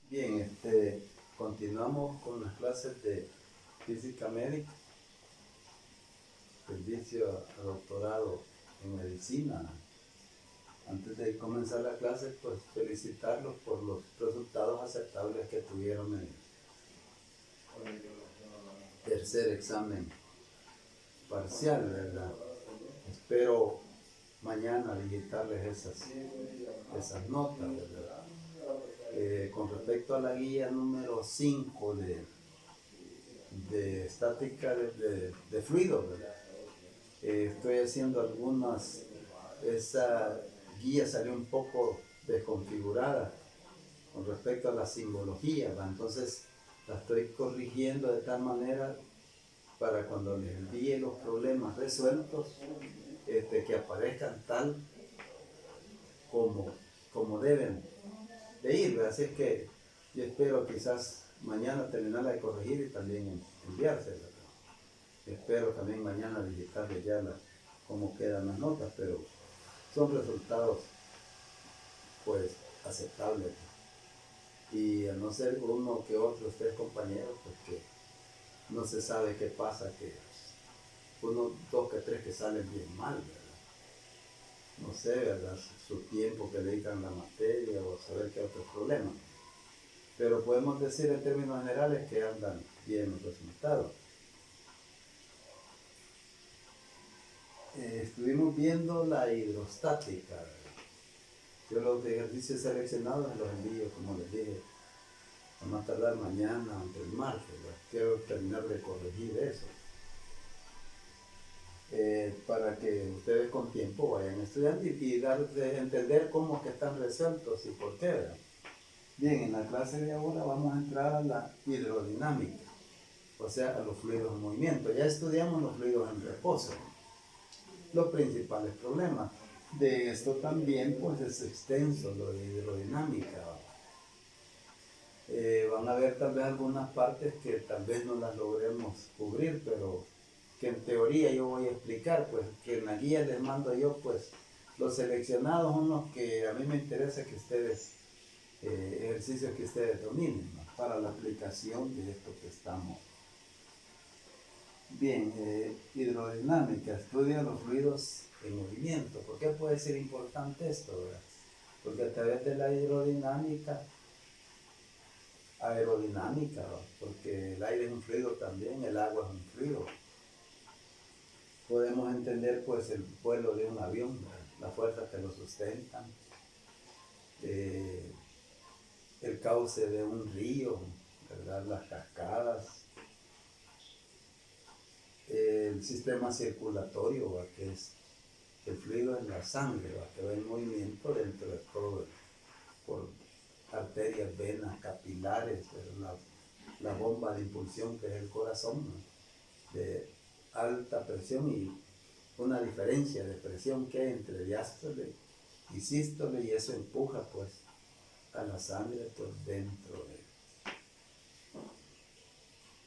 Bien, continuamos con las clases de física médica, servicio a doctorado en medicina. Antes de comenzar la clase, pues felicitarlos por los resultados aceptables que tuvieron en el tercer examen parcial, ¿verdad? Espero mañana digitarles esas notas, ¿verdad? Con respecto a la guía número 5 de estática de fluidos, ¿verdad? Estoy haciendo esa guía salió un poco desconfigurada con respecto a la simbología, ¿va? Entonces la estoy corrigiendo de tal manera para cuando les envíe los problemas resueltos, que aparezcan tal como deben de ir, ¿verdad? Así es que yo espero quizás mañana terminarla de corregir y también enviársela. Espero también mañana digitarle ya cómo quedan las notas, pero son resultados pues aceptables. Y a no ser uno que otros tres compañeros, pues que no se sabe qué pasa, que uno, dos que tres que salen bien mal, ¿verdad? No sé, ¿verdad? Su tiempo que dedican a la materia o saber qué otros problemas. Pero podemos decir en términos generales que andan bien los resultados. Estuvimos viendo la hidrostática. Yo los ejercicios seleccionados los envío, como les dije, a más tardar mañana o entre el martes. Quiero terminar de corregir eso. Para que ustedes con tiempo vayan estudiando y dar de entender cómo que están resueltos y por qué, ¿verdad? Bien, en la clase de ahora vamos a entrar a la hidrodinámica, o sea, a los fluidos en movimiento. Ya estudiamos los fluidos en reposo, los principales problemas. De esto también pues es extenso lo de hidrodinámica. Van a ver tal vez algunas partes que tal vez no las logremos cubrir, pero que en teoría yo voy a explicar, pues que en la guía les mando yo pues los seleccionados son los que a mí me interesa que ustedes, ejercicios que ustedes dominen, ¿no? Para la aplicación de esto que estamos. Bien, hidrodinámica, estudia los fluidos en movimiento. ¿Por qué puede ser importante esto, verdad? Porque a través de la hidrodinámica, aerodinámica, ¿no? Porque el aire es un fluido también, el agua es un fluido. Podemos entender pues el vuelo de un avión, ¿verdad? Las fuerzas que lo sustentan, el cauce de un río, ¿verdad? Las cascadas, el sistema circulatorio, ¿verdad? Que es el fluido en la sangre, ¿verdad? Que va en movimiento dentro de todo, por arterias, venas, capilares, la bomba de impulsión que es el corazón, ¿no? De alta presión y una diferencia de presión que hay entre diástole y sístole, y eso empuja pues a la sangre pues dentro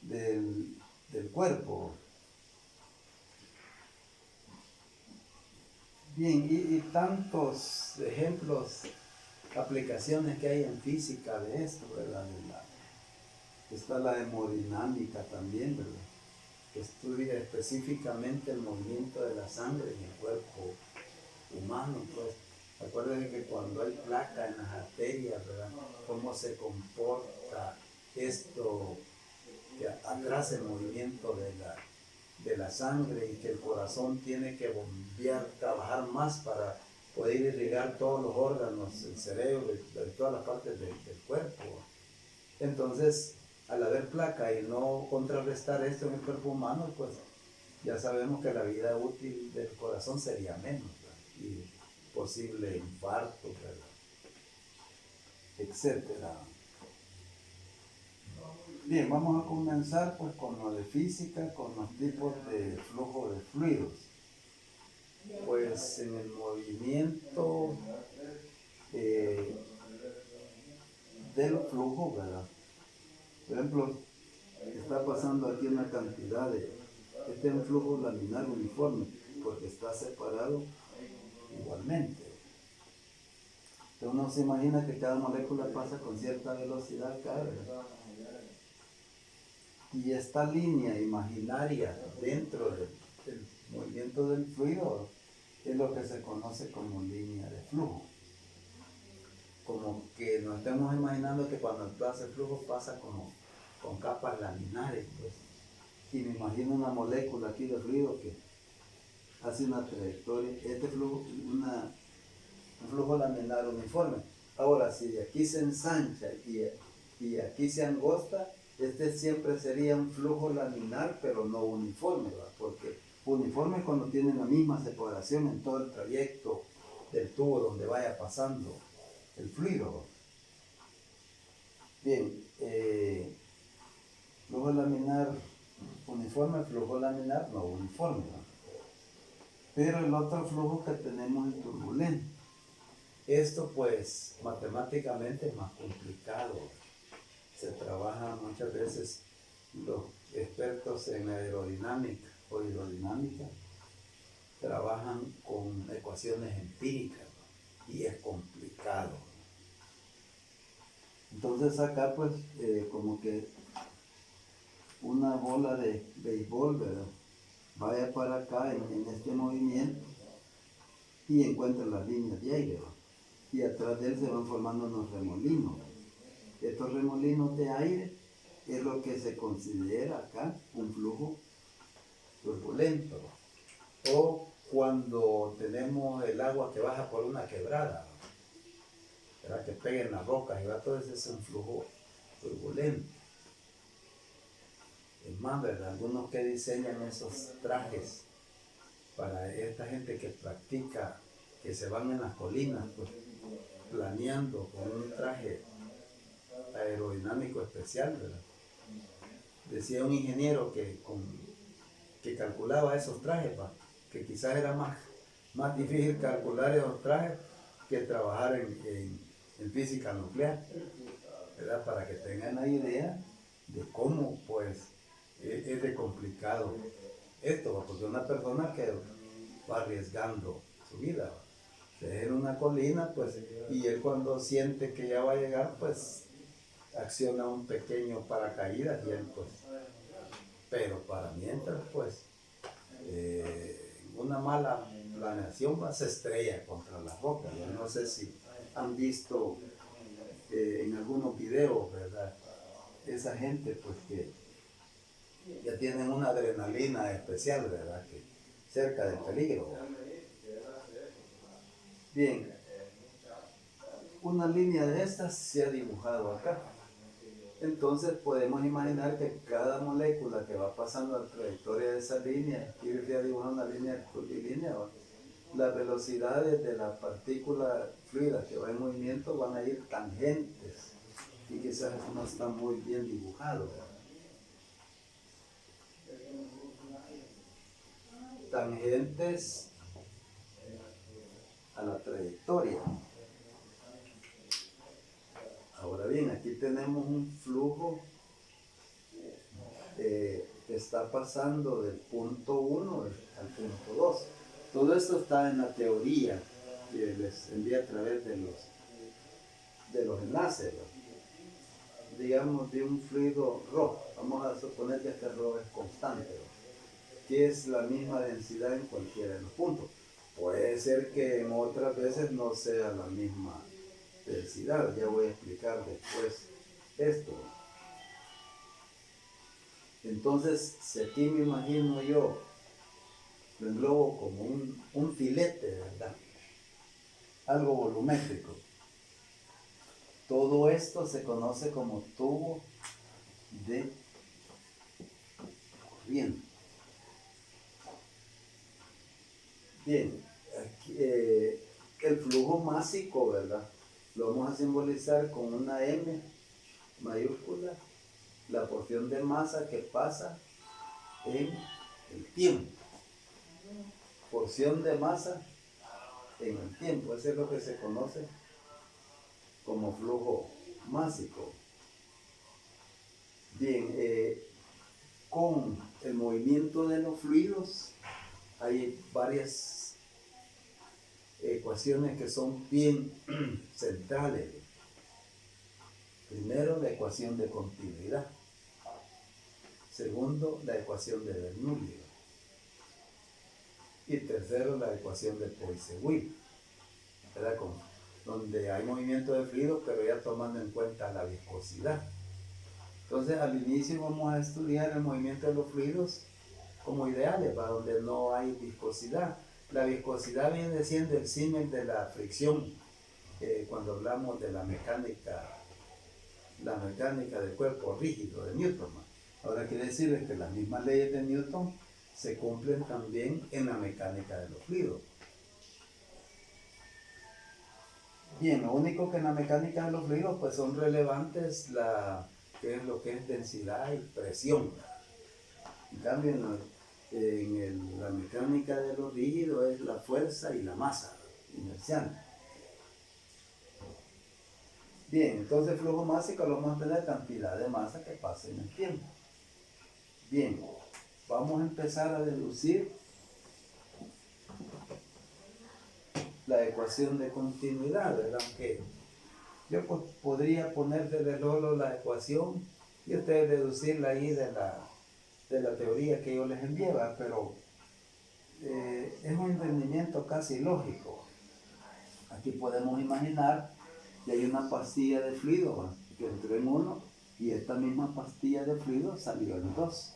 del cuerpo. Bien, y tantos ejemplos, aplicaciones que hay en física de esto, ¿verdad? Está la hemodinámica también, ¿verdad? Que estudia específicamente el movimiento de la sangre en el cuerpo humano, pues. Acuérdense que cuando hay placa en las arterias, ¿verdad? Cómo se comporta esto, que atrasa el movimiento de la sangre y que el corazón tiene que bombear, trabajar más para poder irrigar todos los órganos, el cerebro, de todas las partes del cuerpo. Entonces, al haber placa y no contrarrestar esto en el cuerpo humano, pues ya sabemos que la vida útil del corazón sería menos, ¿verdad? Y posible infarto, ¿verdad? Etcétera. Bien, vamos a comenzar pues con lo de física, con los tipos de flujo de fluidos. Pues en el movimiento del flujo, ¿verdad? Por ejemplo, está pasando aquí una cantidad este es un flujo laminar uniforme, porque está separado igualmente. Uno se imagina que cada molécula pasa con cierta velocidad acá, ¿verdad? Y esta línea imaginaria dentro del movimiento del fluido es lo que se conoce como línea de flujo. Como que nos estemos imaginando que cuando pasa el flujo pasa como con capas laminares, pues. Y me imagino una molécula aquí de fluido que hace una trayectoria, este flujo, un flujo laminar uniforme. Ahora, si de aquí se ensancha y aquí se angosta, este siempre sería un flujo laminar, pero no uniforme, ¿verdad? Porque uniforme es cuando tienen la misma separación en todo el trayecto del tubo donde vaya pasando el fluido. Bien, flujo laminar uniforme, flujo laminar no uniforme, ¿verdad? Pero el otro flujo que tenemos es turbulento. Esto pues matemáticamente es más complicado. Se trabaja muchas veces, los expertos en aerodinámica o hidrodinámica trabajan con ecuaciones empíricas, ¿no? Y es complicado. Entonces acá pues como que una bola de béisbol, ¿verdad? Vaya para acá en este movimiento y encuentra las líneas de aire, ¿verdad? Y atrás de él se van formando unos remolinos. Estos remolinos de aire es lo que se considera acá un flujo turbulento. O cuando tenemos el agua que baja por una quebrada, ¿verdad? Que pega en las rocas y va, todo ese es un flujo turbulento. Es más, ¿verdad? Algunos que diseñan esos trajes para esta gente que practica, que se van en las colinas, pues planeando con un traje aerodinámico especial, ¿verdad? Decía un ingeniero que calculaba esos trajes, que quizás era más difícil calcular esos trajes que trabajar en física nuclear, ¿verdad? Para que tengan la idea de cómo pues es de complicado esto, porque una persona que va arriesgando su vida, es en una colina, pues, y él cuando siente que ya va a llegar, pues acciona un pequeño paracaídas y él pues, pero para mientras pues una mala planeación se estrella contra las rocas. Yo no sé si han visto en algunos videos, ¿verdad? Esa gente pues que ya tienen una adrenalina especial, ¿verdad? Que cerca del peligro. Bien, una línea de estas se ha dibujado acá. Entonces podemos imaginar que cada molécula que va pasando a la trayectoria de esa línea, aquí se ha dibujado una línea curvilínea, las velocidades de la partícula fluida que va en movimiento van a ir tangentes y quizás eso no está muy bien dibujado. Tangentes a la trayectoria. Ahora bien, aquí tenemos un flujo que está pasando del punto 1 al punto 2. Todo esto está en la teoría que les envié a través de los enlaces, ¿no? Digamos de un fluido ρ. Vamos a suponer que este ρ es constante, ¿no? Que es la misma densidad en cualquiera de los puntos. Puede ser que en otras veces no sea la misma densidad. Ya voy a explicar después esto. Entonces, si aquí me imagino yo, lo englobo como un filete, ¿verdad? Algo volumétrico. Todo esto se conoce como tubo de corriente. Bien, aquí, el flujo másico, ¿verdad? Lo vamos a simbolizar con una M mayúscula, la porción de masa que pasa en el tiempo. Porción de masa en el tiempo, eso es lo que se conoce como flujo másico. Bien, con el movimiento de los fluidos hay varias ecuaciones que son bien centrales. Primero, la ecuación de continuidad. Segundo, la ecuación de Bernoulli. Y tercero, la ecuación de Poiseuille, ¿verdad? Donde hay movimiento de fluidos, pero ya tomando en cuenta la viscosidad. Entonces, al inicio vamos a estudiar el movimiento de los fluidos como ideales, para donde no hay viscosidad. La viscosidad viene siendo el símil de la fricción, cuando hablamos de la mecánica del cuerpo rígido de Newton. Ahora quiere decir que las mismas leyes de Newton se cumplen también en la mecánica de los fluidos. Bien, lo único que en la mecánica de los fluidos pues son relevantes que es lo que es densidad y presión. En cambio, la mecánica de lo rígido es la fuerza y la masa inercial. Bien, entonces el flujo másico lo vamos a tener cantidad de masa que pase en el tiempo. Bien, vamos a empezar a deducir la ecuación de continuidad, ¿verdad? Aunque yo pues, podría ponerle solo la ecuación y ustedes deducirla ahí de la teoría que yo les envié, ¿verdad? Pero es un entendimiento casi lógico. Aquí podemos imaginar que hay una pastilla de fluido, ¿verdad? Que entró en uno y esta misma pastilla de fluido salió en dos,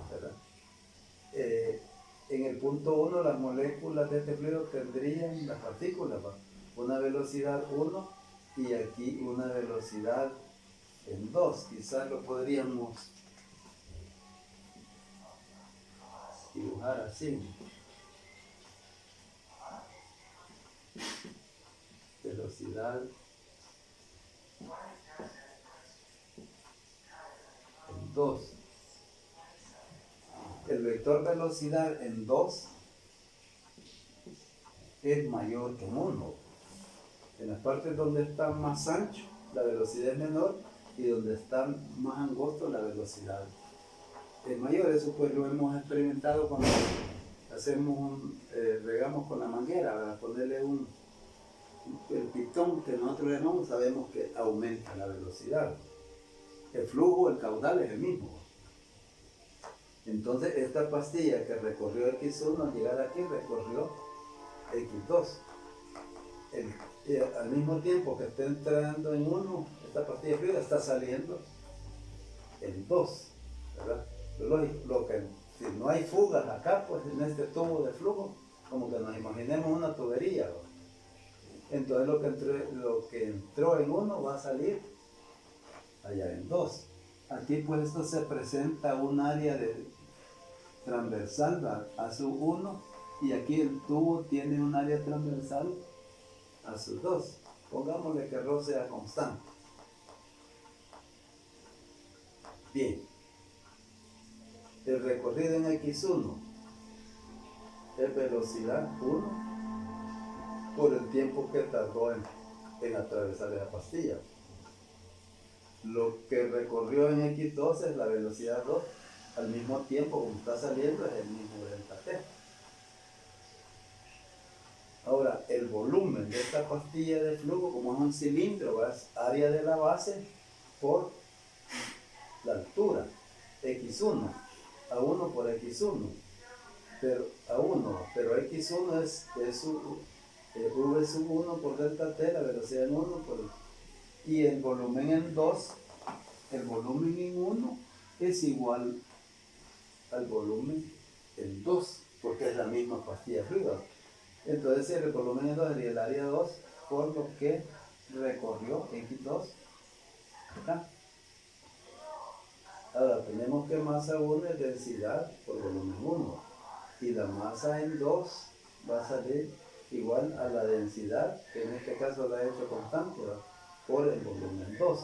¿verdad? En el punto 1 las moléculas de este fluido tendrían, las partículas, ¿verdad? Una velocidad 1 y aquí una velocidad en 2. Quizás lo podríamos dibujar así. Velocidad en 2. El vector velocidad en 2 es mayor que en 1. En las partes donde está más ancho, la velocidad es menor, y donde está más angosto, la velocidad es mayor. Eso pues lo hemos experimentado cuando regamos con la manguera, para ponerle el pitón que nosotros llamamos, sabemos que aumenta la velocidad. El flujo, el caudal es el mismo. Entonces esta pastilla que recorrió X1 al llegar aquí recorrió X2. Al mismo tiempo que está entrando en 1, esta pastilla fluida está saliendo en 2, ¿verdad? Si no hay fugas acá, pues en este tubo de flujo, como que nos imaginemos una tubería, ¿no? Entonces lo que entró en 1 va a salir allá en 2. Aquí pues esto se presenta un área transversal a su 1, y aquí el tubo tiene un área transversal a su 2. Pongámosle que ρ sea constante. Bien. El recorrido en X1 es velocidad 1 por el tiempo que tardó en atravesar esa pastilla. Lo que recorrió en X2 es la velocidad 2, al mismo tiempo como está saliendo es el mismo delta T. Ahora, el volumen de esta pastilla de flujo, como es un cilindro, es área de la base por la altura, X1, a 1 por X1, pero X1 es V sub 1 por delta T, la velocidad en 1 y el volumen en 2, el volumen en 1 es igual al volumen en 2, porque es la misma pastilla de fluido. Entonces el volumen en 2 sería el área 2 por lo que recorrió X2 acá. Ahora tenemos que masa 1 es densidad por volumen 1, y la masa en 2 va a salir igual a la densidad, que en este caso la he hecho constante, ¿verdad? Por el volumen 2.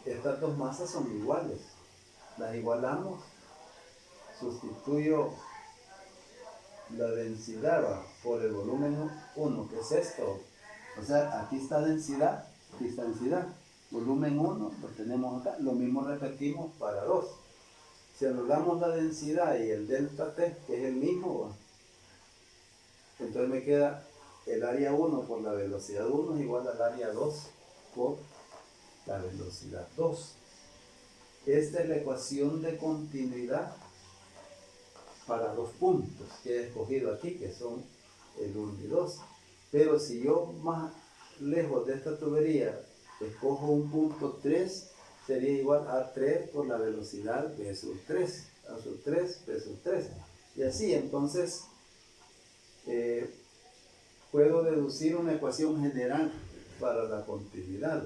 Estas dos masas son iguales, las igualamos, sustituyo la densidad por el volumen 1, que es esto. O sea, aquí está densidad, aquí está densidad. Volumen 1 lo tenemos acá, lo mismo repetimos para 2. Si anulamos la densidad y el delta T, que es el mismo, entonces me queda el área 1 por la velocidad 1 es igual al área 2 por la velocidad 2. Esta es la ecuación de continuidad para los puntos que he escogido aquí, que son el 1 y 2. Pero si yo más lejos de esta tubería escojo un punto 3, sería igual a 3 por la velocidad B sub 3, A sub 3, B sub 3. Y así, entonces, puedo deducir una ecuación general para la continuidad,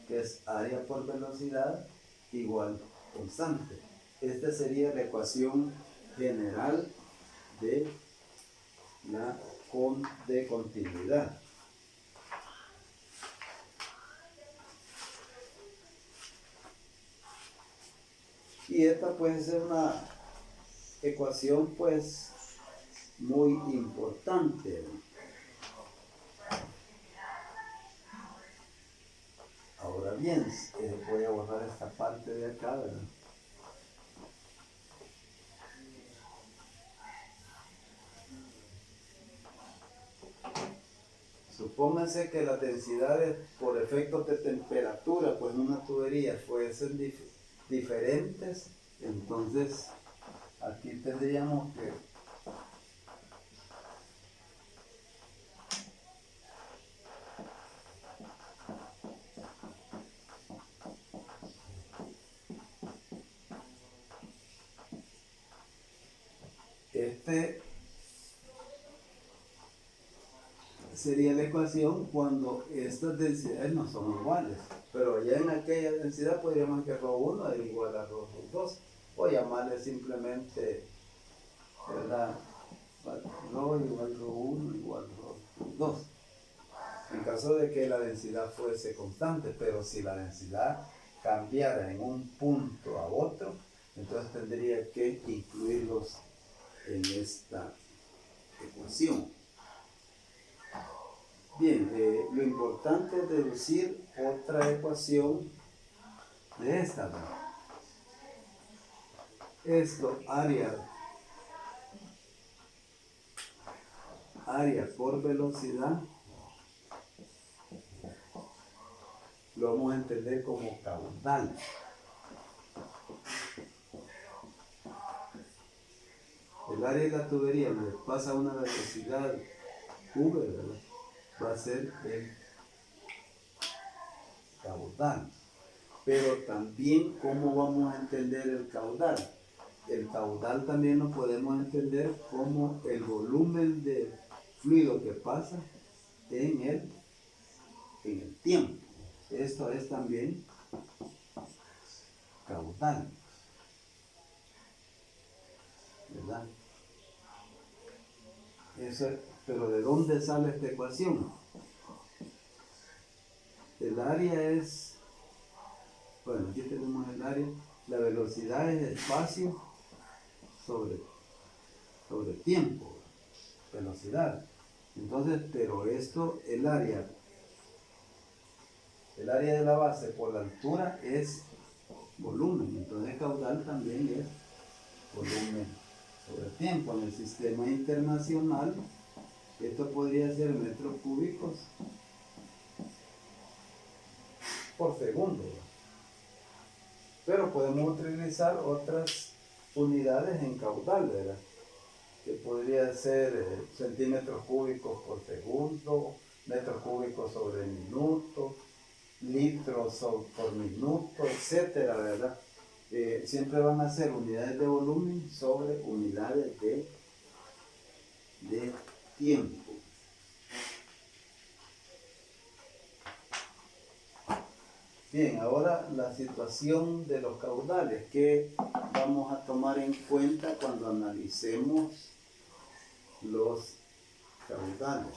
que es área por velocidad igual constante. Esta sería la ecuación general de continuidad. Y esta puede ser una ecuación pues muy importante. Ahora bien, voy a borrar esta parte de acá, ¿verdad? Supónganse que las densidades por efectos de temperatura, pues en una tubería fuesen diferentes, entonces aquí tendríamos que sería la ecuación cuando estas densidades no son iguales. Pero ya en aquella densidad podríamos que ρ1 es igual a ρ2. O llamarle simplemente, ¿verdad? Rho igual ρ1 igual ρ2. En caso de que la densidad fuese constante, pero si la densidad cambiara en un punto a otro, entonces tendría que incluirlos en esta ecuación. Bien, lo importante es deducir otra ecuación de esta, ¿no? Esto, área por velocidad, lo vamos a entender como caudal. El área de la tubería donde pasa a una velocidad V, ¿verdad? Va a ser el caudal. Pero también, ¿cómo vamos a entender el caudal? El caudal también lo podemos entender como el volumen de fluido que pasa en el tiempo. Esto es también caudal, ¿verdad? Pero ¿de dónde sale esta ecuación? El área es, bueno, aquí tenemos el área, la velocidad es espacio sobre tiempo, velocidad. Entonces, pero esto, el área de la base por la altura es volumen, entonces caudal también es volumen sobre tiempo. En el sistema internacional, esto podría ser metros cúbicos por segundo, pero podemos utilizar otras unidades en caudal, ¿verdad? Que podría ser centímetros cúbicos por segundo, metros cúbicos sobre minuto, litros por minuto, etcétera, ¿verdad? Siempre van a ser unidades de volumen sobre unidades de tiempo. Bien, ahora la situación de los caudales que vamos a tomar en cuenta cuando analicemos los caudales.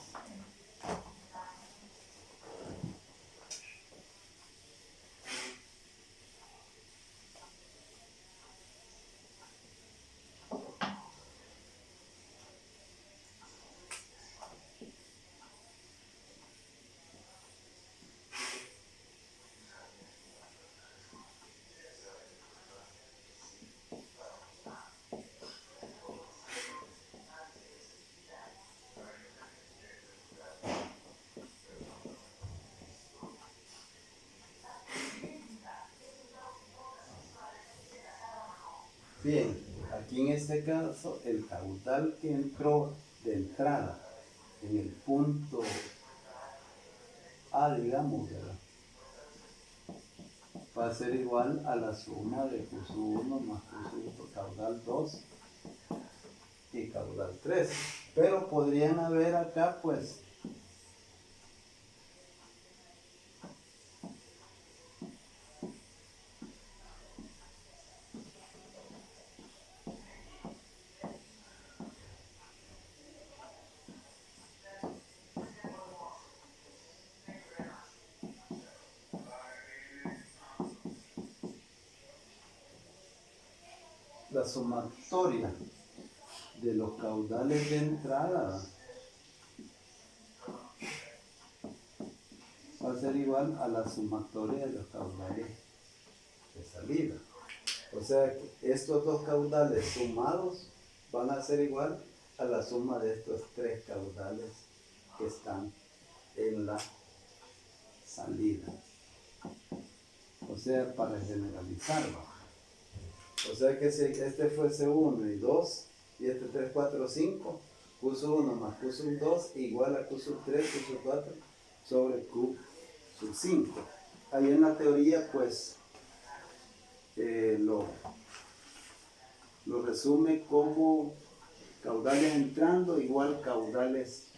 Bien, aquí en este caso el caudal que entró de entrada en el punto A, digamos, ¿verdad?, va a ser igual a la suma de curso 1 más curso caudal 2 y caudal 3. Pero podrían haber acá, pues, la sumatoria de los caudales de entrada va a ser igual a la sumatoria de los caudales de salida. O sea que estos dos caudales sumados van a ser igual a la suma de estos tres caudales que están en la salida. O sea, para generalizarlo. O sea que si este fuese 1 y 2, y este 3, 4, 5, curso 1 más curso 2 igual a curso 3, curso 4 sobre Q sub 5. Ahí en la teoría, pues, lo resume como caudales entrando igual caudales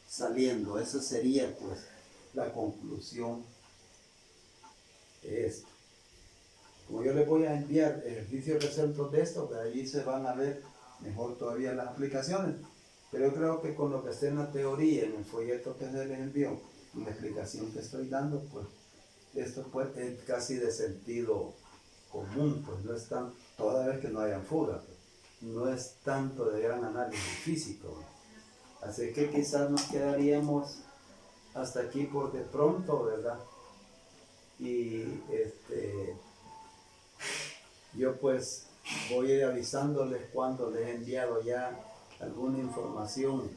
saliendo. Esa sería, pues, la conclusión de esto. Como yo les voy a enviar ejercicios resueltos de esto, de allí se van a ver mejor todavía las aplicaciones. Pero yo creo que con lo que esté en la teoría, en el folleto que se les envió, y la explicación que estoy dando, pues esto pues, es casi de sentido común, pues no es tan, toda vez que no hayan fuga, pues, no es tanto de gran análisis físico. Así que quizás nos quedaríamos hasta aquí por de pronto, ¿verdad? Y yo pues voy a ir avisándoles cuando les he enviado ya alguna información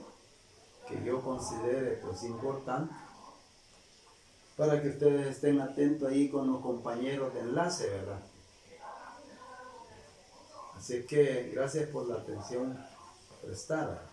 que yo considere pues importante, para que ustedes estén atentos ahí con los compañeros de enlace, ¿verdad? Así que gracias por la atención prestada.